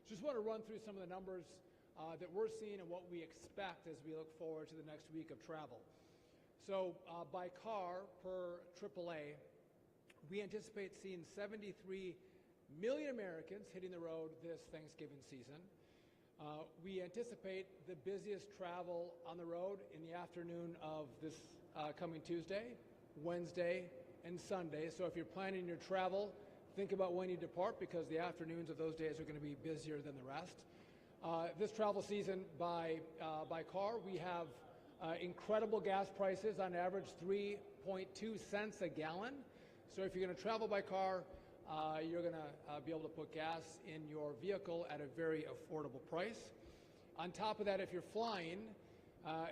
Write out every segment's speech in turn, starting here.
Just want to run through some of the numbers that we're seeing and what we expect as we look forward to the next week of travel. So by car per AAA, we anticipate seeing 73 million Americans hitting the road this Thanksgiving season. We anticipate the busiest travel on the road in the afternoon of this coming Tuesday, Wednesday, and Sunday. So if you're planning your travel, think about when you depart, because the afternoons of those days are going to be busier than the rest. This travel season by car, we have incredible gas prices, on average 3.2 cents a gallon. So if you're going to travel by car, you're going to be able to put gas in your vehicle at a very affordable price. On top of that, if you're flying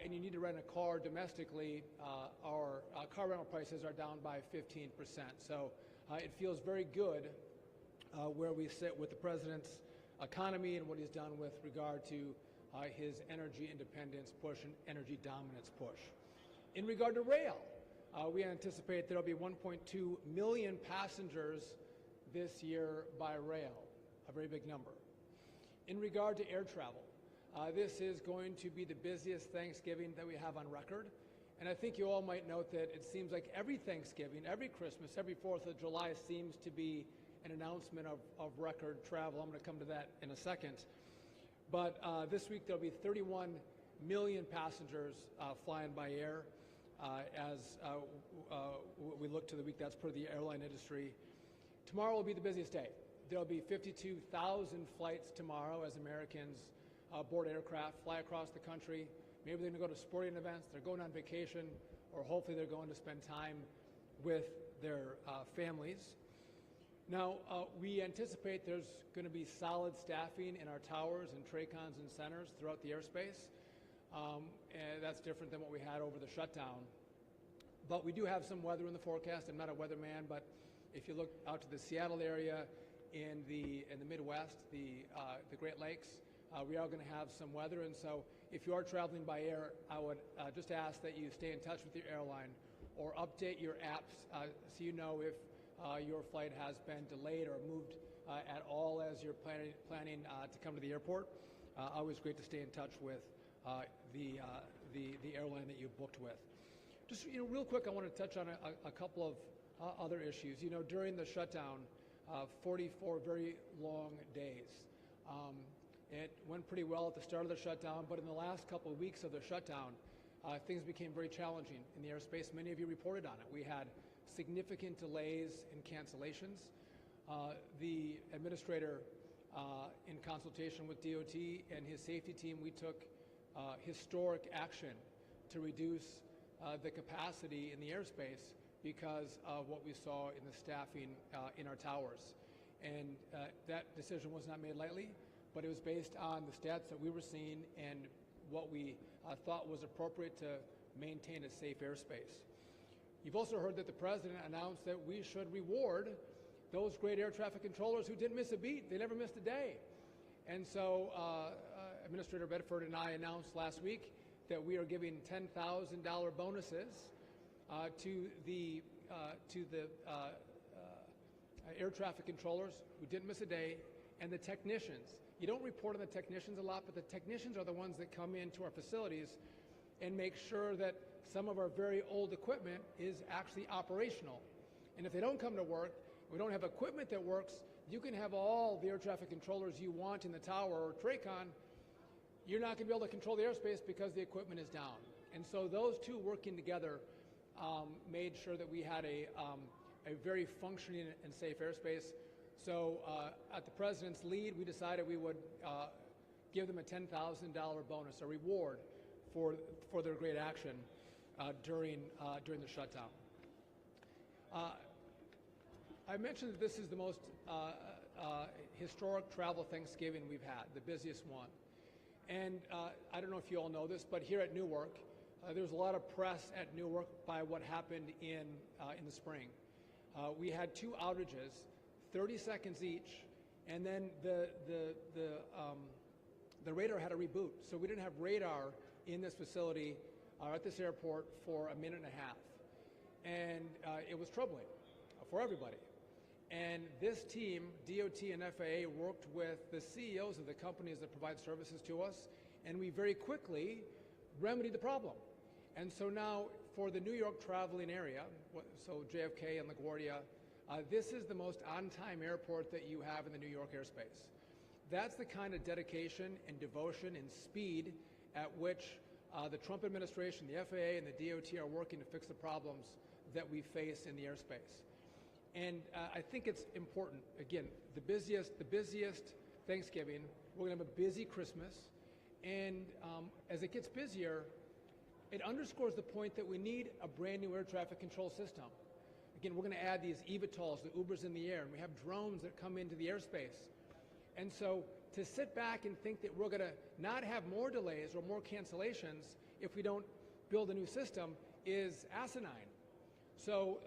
and you need to rent a car domestically, our car rental prices are down by 15%. So it feels very good where we sit with the president's economy and what he's done with regard to his energy independence push and energy dominance push. In regard to rail, we anticipate there will be 1.2 million passengers this year by rail, a very big number. In regard to air travel, this is going to be the busiest Thanksgiving that we have on record. And I think you all might note that it seems like every Thanksgiving, every Christmas, every 4th of July seems to be an announcement of record travel. I'm going to come to that in a second. But this week there'll be 31 million passengers flying by air as we look to the week. That's per the airline industry. Tomorrow will be the busiest day. There'll be 52,000 flights tomorrow as Americans board aircraft, fly across the country. Maybe they're going to go to sporting events, they're going on vacation, or hopefully they're going to spend time with their families. Now, we anticipate there's going to be solid staffing in our towers and TRACONs and centers throughout the airspace. And that's different than what we had over the shutdown. But we do have some weather in the forecast. I'm not a weatherman, but if you look out to the Seattle area, in the Midwest, the Great Lakes, we are going to have some weather. And so if you are traveling by air, I would just ask that you stay in touch with your airline or update your apps so you know if your flight has been delayed or moved at all as you're planning to come to the airport. Always great to stay in touch with the airline that you've booked with. Just real quick, I want to touch on a couple of other issues. During the shutdown, 44 very long days. It went pretty well at the start of the shutdown, but in the last couple of weeks of the shutdown, things became very challenging in the airspace. Many of you reported on it. We had significant delays and cancellations. The administrator, in consultation with DOT and his safety team, we took historic action to reduce the capacity in the airspace because of what we saw in the staffing in our towers. And that decision was not made lightly, but it was based on the stats that we were seeing and what we thought was appropriate to maintain a safe airspace. You've also heard that the president announced that we should reward those great air traffic controllers who didn't miss a beat. They never missed a day. And so Administrator Bedford and I announced last week that we are giving $10,000 bonuses to the air traffic controllers who didn't miss a day, and the technicians. You don't report on the technicians a lot, but the technicians are the ones that come into our facilities and make sure that some of our very old equipment is actually operational. And if they don't come to work, we don't have equipment that works, you can have all the air traffic controllers you want in the tower or TRACON, you're not going to be able to control the airspace because the equipment is down. And so those two working together made sure that we had a very functioning and safe airspace. So at the president's lead, we decided we would give them a $10,000 bonus, a reward for their great action during the shutdown. I mentioned that this is the most historic travel Thanksgiving we've had, the busiest one. And I don't know if you all know this, but here at Newark, there's a lot of press at Newark by what happened in the spring. We had two outages, 30 seconds each, and then the radar had a reboot. So we didn't have radar in this facility at this airport for a minute and a half. And it was troubling for everybody. And this team, DOT and FAA, worked with the CEOs of the companies that provide services to us, and we very quickly remedied the problem. And so now for the New York traveling area, so JFK and LaGuardia, this is the most on-time airport that you have in the New York airspace. That's the kind of dedication and devotion and speed at which the Trump administration, the FAA, and the DOT are working to fix the problems that we face in the airspace. And I think it's important, again, the busiest Thanksgiving, we're going to have a busy Christmas, and as it gets busier, it underscores the point that we need a brand new air traffic control system. Again, we're going to add these eVTOLs, the Ubers in the air, and we have drones that come into the airspace. And so to sit back and think that we're going to not have more delays or more cancellations if we don't build a new system is asinine. So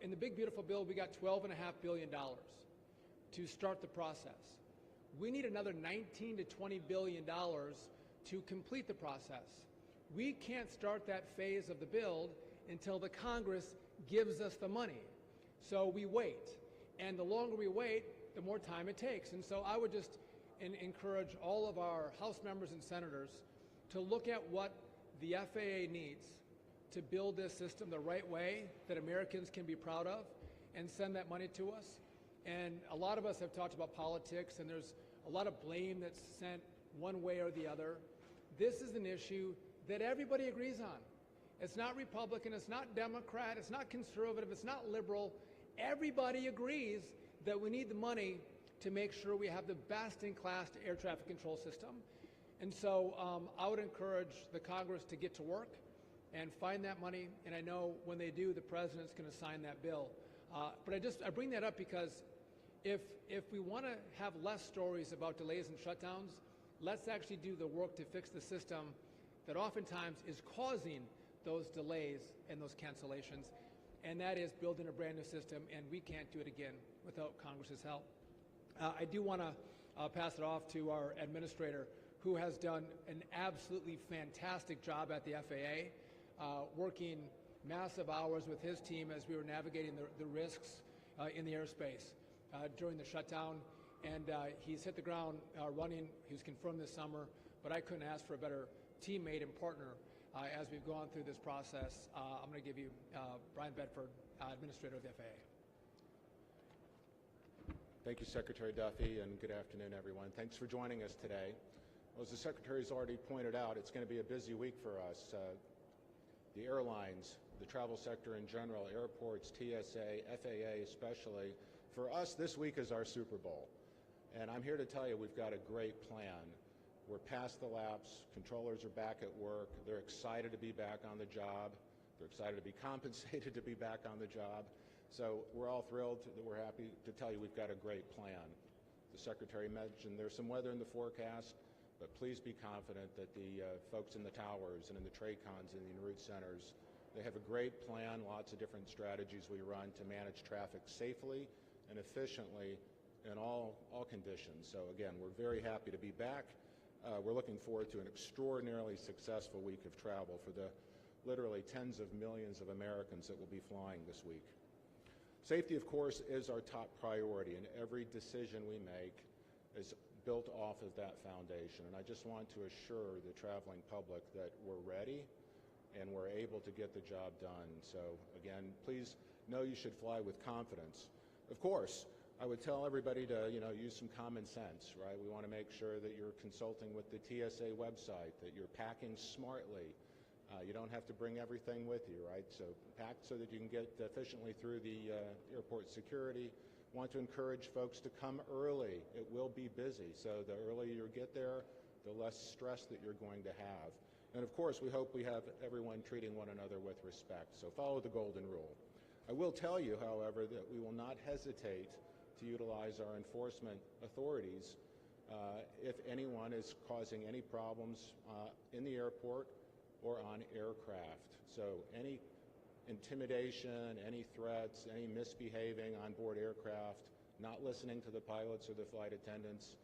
in the big beautiful bill, we got $12.5 billion to start the process. We need another $19 to $20 billion to complete the process. We can't start that phase of the build until the Congress gives us the money. So we wait. And the longer we wait, the more time it takes. And so I would just encourage all of our House members and senators to look at what the FAA needs to build this system the right way that Americans can be proud of and send that money to us. And a lot of us have talked about politics, and there's a lot of blame that's sent one way or the other. This is an issue that everybody agrees on. It's not Republican, it's not Democrat, it's not conservative, it's not liberal. Everybody agrees that we need the money to make sure we have the best-in-class air traffic control system. And so I would encourage the Congress to get to work and find that money, and I know when they do, the President's going to sign that bill. But I bring that up because if we want to have less stories about delays and shutdowns, let's actually do the work to fix the system that oftentimes is causing those delays and those cancellations, and that is building a brand new system, and we can't do it again without Congress's help. I do want to pass it off to our administrator, who has done an absolutely fantastic job at the FAA, working massive hours with his team as we were navigating the risks in the airspace during the shutdown. And he's hit the ground running. He was confirmed this summer, but I couldn't ask for a better teammate and partner as we've gone through this process. I'm going to give you Brian Bedford, Administrator of the FAA. Thank you, Secretary Duffy, and good afternoon, everyone. Thanks for joining us today. Well, as the Secretary's already pointed out, it's going to be a busy week for us. The airlines, the travel sector in general, airports, TSA, FAA especially. For us, this week is our Super Bowl. And I'm here to tell you we've got a great plan. We're past the lapse. Controllers are back at work. They're excited to be back on the job. They're excited to be compensated to be back on the job. So we're all thrilled that we're happy to tell you we've got a great plan. The Secretary mentioned there's some weather in the forecast, but please be confident that the folks in the towers and in the TRACONs and the en route centers, they have a great plan, lots of different strategies we run to manage traffic safely and efficiently in all conditions. So again, we're very happy to be back. We're looking forward to an extraordinarily successful week of travel for the literally tens of millions of Americans that will be flying this week. Safety, of course, is our top priority, and every decision we make is built off of that foundation. And I just want to assure the traveling public that we're ready and we're able to get the job done. So again, please know you should fly with confidence. Of course, I would tell everybody to use some common sense, right? We want to make sure that you're consulting with the TSA website, that you're packing smartly. You don't have to bring everything with you, right? So pack so that you can get efficiently through the airport security. Want to encourage folks to come early. It will be busy, so the earlier you get there, the less stress that you're going to have. And of course, we hope we have everyone treating one another with respect, so follow the golden rule. I will tell you, however, that we will not hesitate to utilize our enforcement authorities if anyone is causing any problems in the airport or on aircraft. So any intimidation, any threats, any misbehaving on board aircraft, not listening to the pilots or the flight attendants,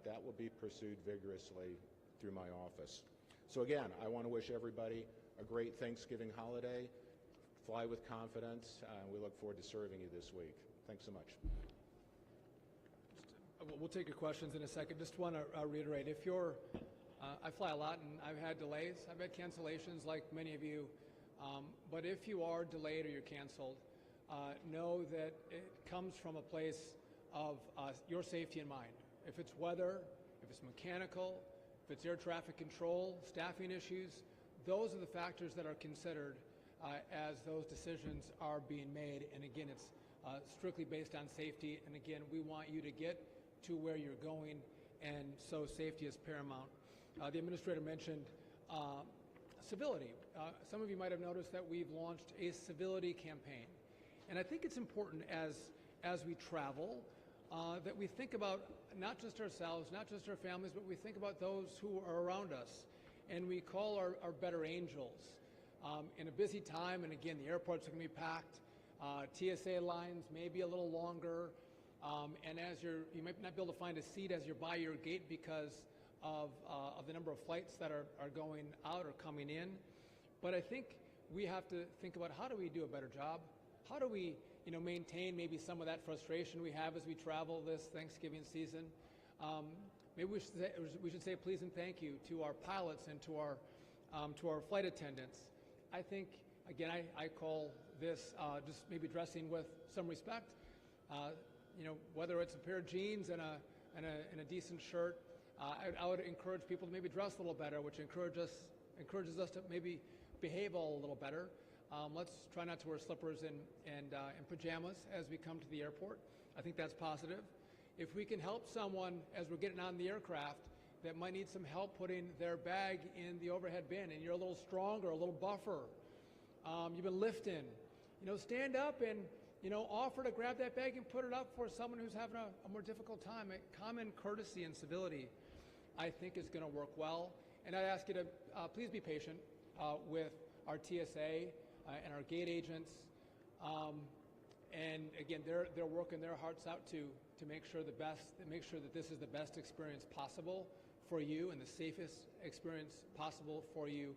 that will be pursued vigorously through my office. So again, I want to wish everybody a great Thanksgiving holiday. Fly with confidence. We look forward to serving you this week. Thanks so much. We'll take your questions in a second. Just want to reiterate, if you're, I fly a lot and I've had delays, I've had cancellations like many of you, but if you are delayed or you're canceled, know that it comes from a place of your safety in mind. If it's weather, if it's mechanical, if it's air traffic control, staffing issues, those are the factors that are considered as those decisions are being made. And again, it's strictly based on safety. And again, we want you to get to where you're going, and so safety is paramount. The administrator mentioned civility. Some of you might have noticed that we've launched a civility campaign. And I think it's important as we travel that we think about not just ourselves, not just our families, but we think about those who are around us. And we call our better angels. In a busy time, and again, the airports are going to be packed. TSA lines may be a little longer. And as you might not be able to find a seat as you're by your gate because of the number of flights that are going out or coming in. But I think we have to think about, how do we do a better job? How do we maintain maybe some of that frustration we have as we travel this Thanksgiving season? Maybe we should say please and thank you to our pilots and to our flight attendants. I think, again, I call this just maybe dressing with some respect. Whether it's a pair of jeans and a decent shirt, I would encourage people to maybe dress a little better, which encourages us to maybe behave a little better. Let's try not to wear slippers and pajamas as we come to the airport. I think that's positive. If we can help someone as we're getting on the aircraft that might need some help putting their bag in the overhead bin, and you're a little stronger, a little buffer, you've been lifting, stand up and offer to grab that bag and put it up for someone who's having a more difficult time. Common courtesy and civility, I think, is going to work well. And I'd ask you to please be patient with our TSA and our gate agents. And again, they're working their hearts out to make sure that this is the best experience possible for you and the safest experience possible for you.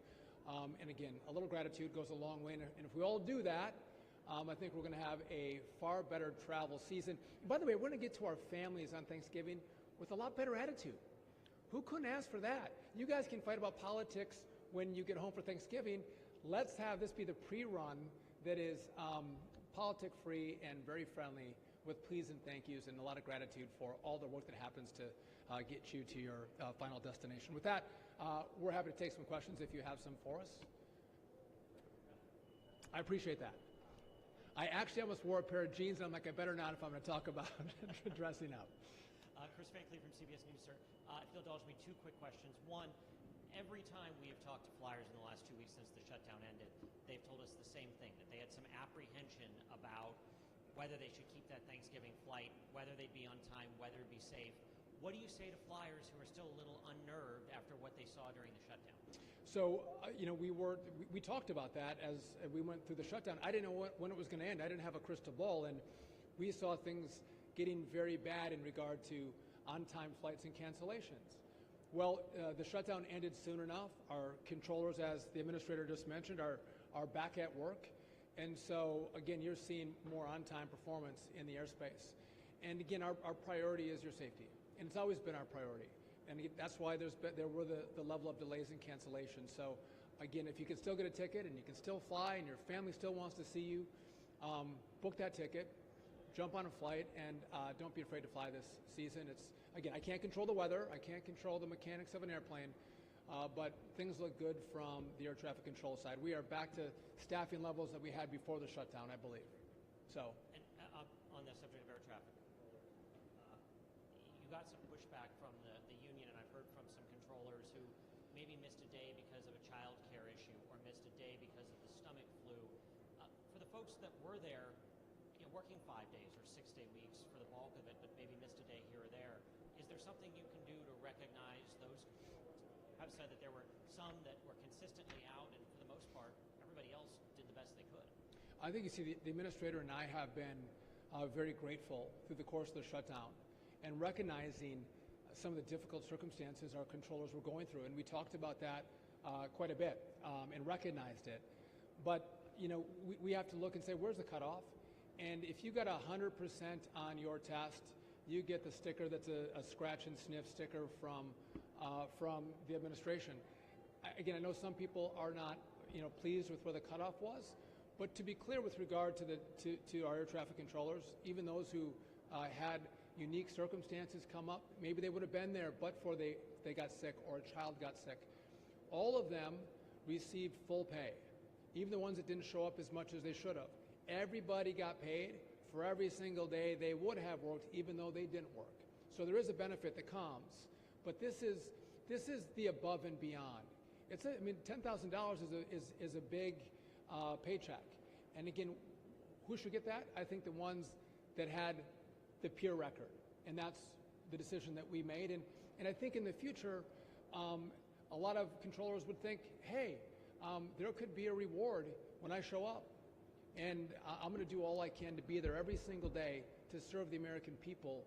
And again, a little gratitude goes a long way. And if we all do that, I think we're going to have a far better travel season. By the way, we're going to get to our families on Thanksgiving with a lot better attitude. Who couldn't ask for that? You guys can fight about politics when you get home for Thanksgiving. Let's have this be the pre-run that is politic-free and very friendly, with please and thank yous and a lot of gratitude for all the work that happens to get you to your final destination. With that, we're happy to take some questions if you have some for us. I appreciate that. I actually almost wore a pair of jeans, and I'm like, I better not if I'm going to talk about dressing up. Chris Fankley from CBS News, sir. If you'll indulge me, two quick questions. One, every time we have talked to flyers in the last 2 weeks since the shutdown ended, they've told us the same thing, that they had some apprehension about whether they should keep that Thanksgiving flight, whether they'd be on time, whether it'd be safe. What do you say to flyers who are still a little unnerved after what they saw during the shutdown? So, we talked about that as we went through the shutdown. I didn't know when it was going to end. I didn't have a crystal ball, and we saw things getting very bad in regard to on-time flights and cancellations. Well, the shutdown ended soon enough. Our controllers, as the administrator just mentioned, are back at work. And so, again, you're seeing more on-time performance in the airspace. And again, our priority is your safety. And it's always been our priority. And that's why there were the level of delays and cancellations. So, again, if you can still get a ticket and you can still fly and your family still wants to see you, book that ticket, jump on a flight, and don't be afraid to fly this season. Again, I can't control the weather. I can't control the mechanics of an airplane. But things look good from the air traffic control side. We are back to staffing levels that we had before the shutdown, I believe. So. And on the subject of air traffic, you got some pushback from the union, and I've heard from some controllers who maybe missed a day because of a child care issue or missed a day because of the stomach flu. For the folks that were there, working 5 days or 6 day weeks for the bulk of it, but maybe missed a day here or there, is there something you can do to recognize those? I've said that there were some that were consistently out, and for the most part, everybody else did the best they could. I think, you see, the administrator and I have been very grateful through the course of the shutdown and recognizing some of the difficult circumstances our controllers were going through. And we talked about that quite a bit and recognized it. But, we have to look and say, where's the cutoff? And if you got 100% on your test, you get the sticker that's a scratch and sniff sticker from the administration. Again, I know some people are not pleased with where the cutoff was, but to be clear with regard to our air traffic controllers, even those who had unique circumstances come up, maybe they would have been there but for they got sick or a child got sick, all of them received full pay, even the ones that didn't show up as much as they should have. Everybody got paid for every single day they would have worked, even though they didn't work. So there is a benefit that comes, but this is the above and beyond. $10,000 is a big paycheck, and again, who should get that? I think the ones that had the peer record, and that's the decision that we made. And I think in the future, a lot of controllers would think, hey, there could be a reward when I show up. And I'm going to do all I can to be there every single day to serve the American people.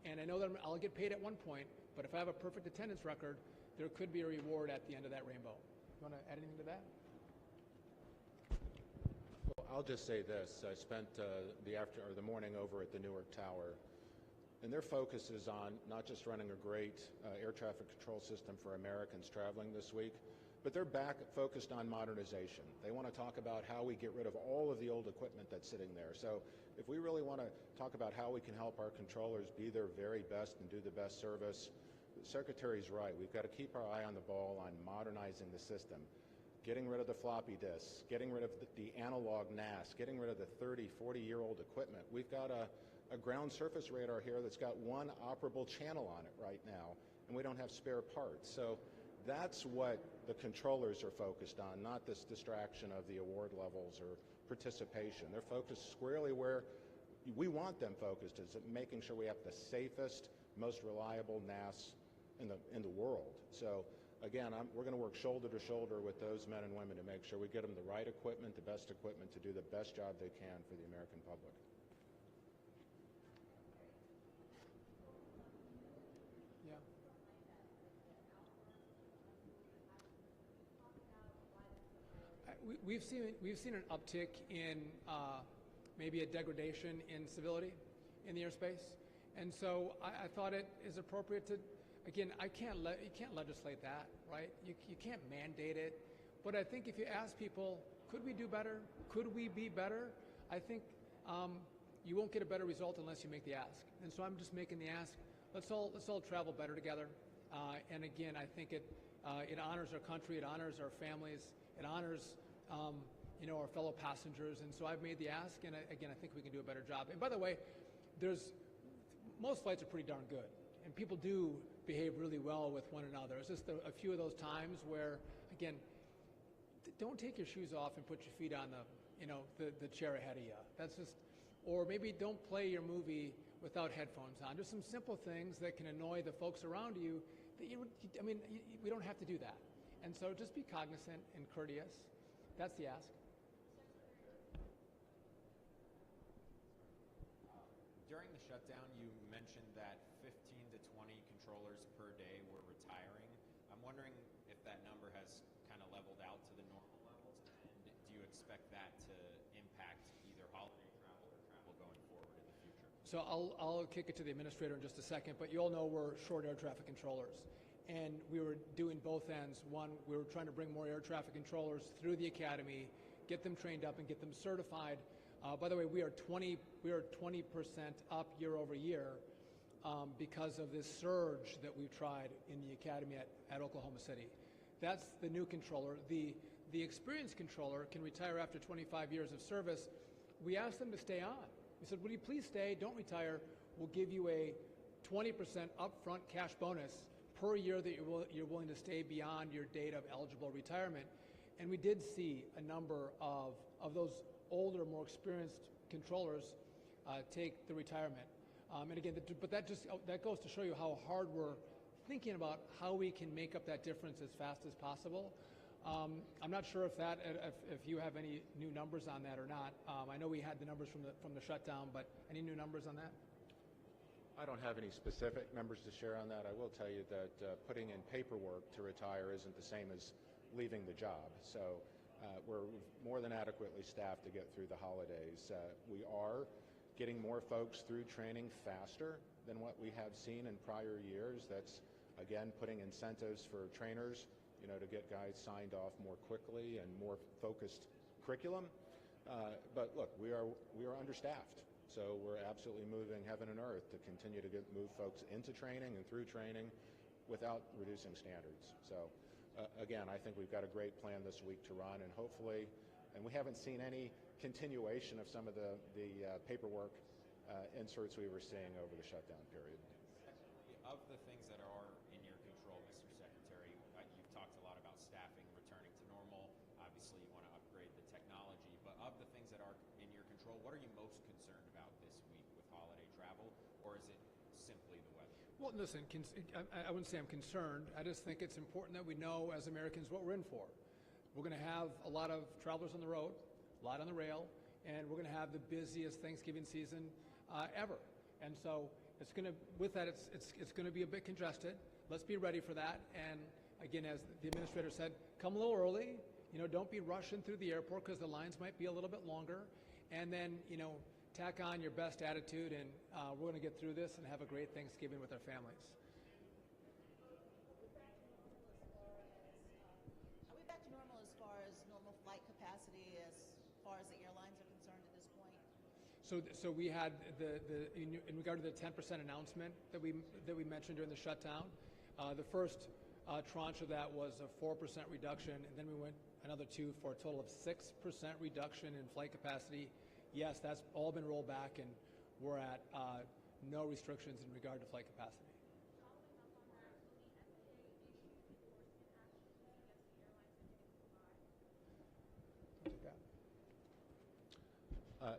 And I know that I'll get paid at one point, but if I have a perfect attendance record, there could be a reward at the end of that rainbow. You want to add anything to that? Well, I'll just say this. I spent the morning over at the Newark Tower, and their focus is on not just running a great air traffic control system for Americans traveling this week, but they're back focused on modernization. They want to talk about how we get rid of all of the old equipment that's sitting there. So if we really want to talk about how we can help our controllers be their very best and do the best service, the Secretary's right. We've got to keep our eye on the ball on modernizing the system, getting rid of the floppy disks, getting rid of the analog NAS, getting rid of the 30, 40-year-old equipment. We've got a ground surface radar here that's got one operable channel on it right now, and we don't have spare parts. So that's what the controllers are focused on, not this distraction of the award levels or participation. They're focused squarely where we want them focused, is at making sure we have the safest, most reliable NAS in the world. So again, we're going to work shoulder to shoulder with those men and women to make sure we get them the right equipment, the best equipment to do the best job they can for the American public. Yeah. We've seen an uptick in maybe a degradation in civility in the airspace, and so I thought it is appropriate to, again, you can't legislate that, right? You can't mandate it, but I think if you ask people, could we do better? Could we be better? I think you won't get a better result unless you make the ask, and so I'm just making the ask. Let's all travel better together, and again, I think it honors our country, it honors our families, it honors our fellow passengers, and so I've made the ask, and again, I think we can do a better job. And by the way, most flights are pretty darn good, and people do behave really well with one another. It's just a few of those times where, again, don't take your shoes off and put your feet on the chair ahead of you. That's just, or maybe don't play your movie without headphones on. There's some simple things that can annoy the folks around you that we don't have to do that. And so just be cognizant and courteous. That's the ask. During the shutdown, you mentioned that 15 to 20 controllers per day were retiring. I'm wondering if that number has kind of leveled out to the normal levels, and do you expect that to impact either holiday travel or travel going forward in the future? So I'll kick it to the administrator in just a second, but you all know we're short air traffic controllers. And we were doing both ends. One, we were trying to bring more air traffic controllers through the academy, get them trained up and get them certified. By the way, we are 20% up year over year because of this surge that we've tried in the academy at Oklahoma City. That's the new controller. The experienced controller can retire after 25 years of service. We asked them to stay on. We said, will you please stay? Don't retire. We'll give you a 20% upfront cash bonus per year that you're willing to stay beyond your date of eligible retirement. And we did see a number of those older, more experienced controllers take the retirement. And again, but that goes to show you how hard we're thinking about how we can make up that difference as fast as possible. I'm not sure if you have any new numbers on that or not. I know we had the numbers from the shutdown, but any new numbers on that? I don't have any specific numbers to share on that. I will tell you that putting in paperwork to retire isn't the same as leaving the job. So We're more than adequately staffed to get through the holidays. We are getting more folks through training faster than what we have seen in prior years. That's, again, putting incentives for trainers, to get guys signed off more quickly and more focused curriculum. But look, we are understaffed, so we're absolutely moving heaven and earth to continue to move folks into training and through training without reducing standards. So again, I think we've got a great plan this week to run, and hopefully, and we haven't seen any continuation of some of the paperwork inserts we were seeing over the shutdown period. Of the things that are in your control, Mr. Secretary, you've talked a lot about staffing returning to normal. Obviously, you want to upgrade the technology, but of the things that are in your control, what are you most concerned about this week with holiday travel, or is it simply the weather? Well, listen, I wouldn't say I'm concerned. I just think it's important that we know as Americans what we're in for. We're going to have a lot of travelers on the road, a lot on the rail, and we're going to have the busiest Thanksgiving season ever. And so it's going to, with that, it's going to be a bit congested. Let's be ready for that. And again, as the administrator said, come a little early. Don't be rushing through the airport because the lines might be a little bit longer. And then, tack on your best attitude, and we're going to get through this and have a great Thanksgiving with our families. Are we back to normal as far as normal flight capacity as far as the airlines are concerned at this point? So we had in regard to the 10% announcement that we mentioned during the shutdown. The first tranche of that was a 4% reduction, and then we went another 2 for a total of 6% reduction in flight capacity. Yes, that's all been rolled back, and we're at no restrictions in regard to flight capacity.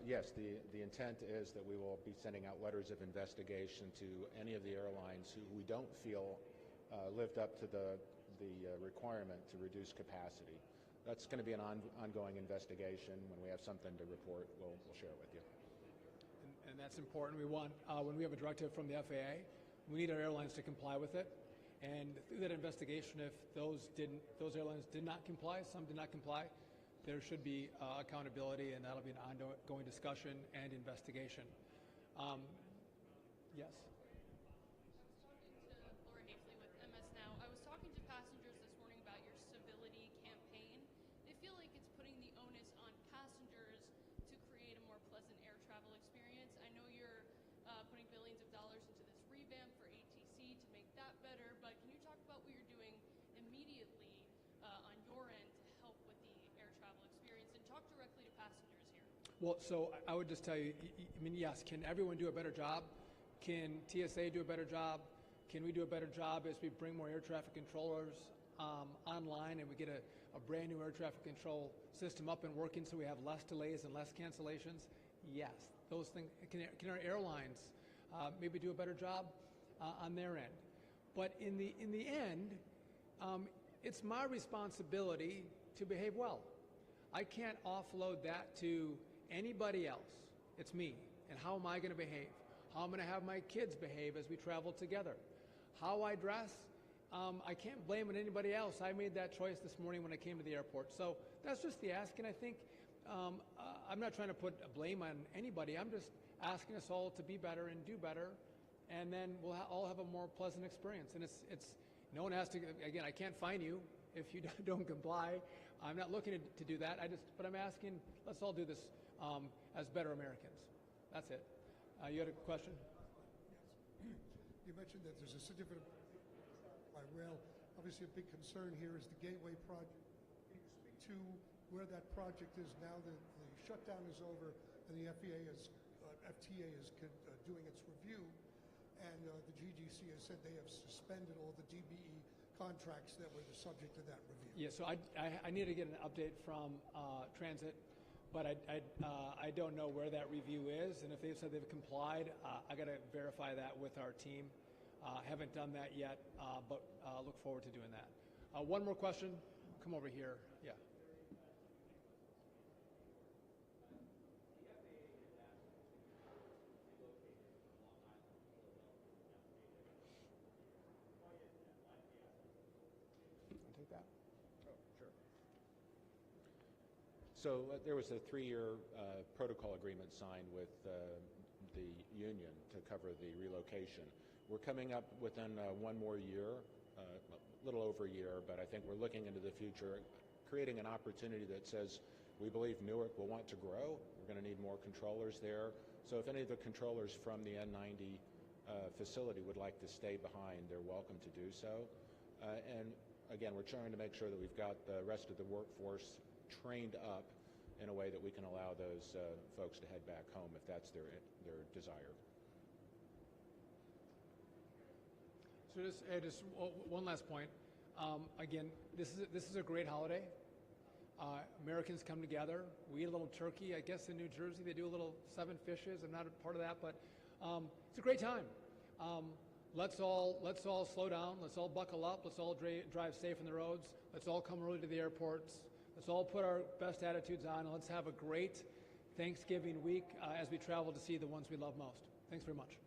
Yes, the intent is that we will be sending out letters of investigation to any of the airlines who we don't feel lived up to the requirement to reduce capacity. That's going to be an ongoing investigation. When we have something to report, we'll share it with you. And that's important. We want, when we have a directive from the FAA, we need our airlines to comply with it. And through that investigation, if those airlines did not comply, some did not comply, there should be accountability, and that'll be an ongoing discussion and investigation. Yes. I was talking to passengers this morning about your civility campaign. They feel like it's putting the onus on passengers to create a more pleasant air travel experience. I know you're putting billions of dollars into this revamp for ATC to make that better, but can you talk about what you're doing immediately on your end to help with the air travel experience, and talk directly to passengers here? Well, so I would just tell you, yes, can everyone do a better job? Can TSA do a better job? Can we do a better job as we bring more air traffic controllers online and we get a brand new air traffic control system up and working so we have less delays and less cancellations? Yes. Those things. Can our airlines maybe do a better job on their end? But in the end, it's my responsibility to behave well. I can't offload that to anybody else. It's me. And how am I going to behave? How I'm going to have my kids behave as we travel together. How I dress, I can't blame it on anybody else. I made that choice this morning when I came to the airport. So that's just the ask, and I think I'm not trying to put a blame on anybody. I'm just asking us all to be better and do better, and then we'll all have a more pleasant experience. And it's no one has to, again, I can't fine you if you don't comply. I'm not looking to do that. But I'm asking, let's all do this as better Americans. That's it. You had a question? Yes. You mentioned that there's a significant by rail. Obviously, a big concern here is the Gateway project. Can you speak to where that project is now that the shutdown is over and the FTA is doing its review, and the GGC has said they have suspended all the DBE contracts that were the subject of that review? Yeah, so I need to get an update from Transit, but I don't know where that review is, and if they've said they've complied, I got to verify that with our team. Haven't done that yet, but look forward to doing that. One more question. Come over here. Yeah. So there was a 3-year protocol agreement signed with the union to cover the relocation. We're coming up within 1 more year, a little over a year, but I think we're looking into the future, creating an opportunity that says we believe Newark will want to grow. We're going to need more controllers there. So if any of the controllers from the N90 facility would like to stay behind, they're welcome to do so. And again, we're trying to make sure that we've got the rest of the workforce trained up in a way that we can allow those folks to head back home if that's their desire. So just one last point. Again, this is a great holiday. Americans come together. We eat a little turkey. I guess in New Jersey they do a little 7 fishes. I'm not a part of that, but it's a great time. Let's all slow down. Let's all buckle up. Let's all drive safe on the roads. Let's all come early to the airports. Let's all put our best attitudes on, and let's have a great Thanksgiving week as we travel to see the ones we love most. Thanks very much.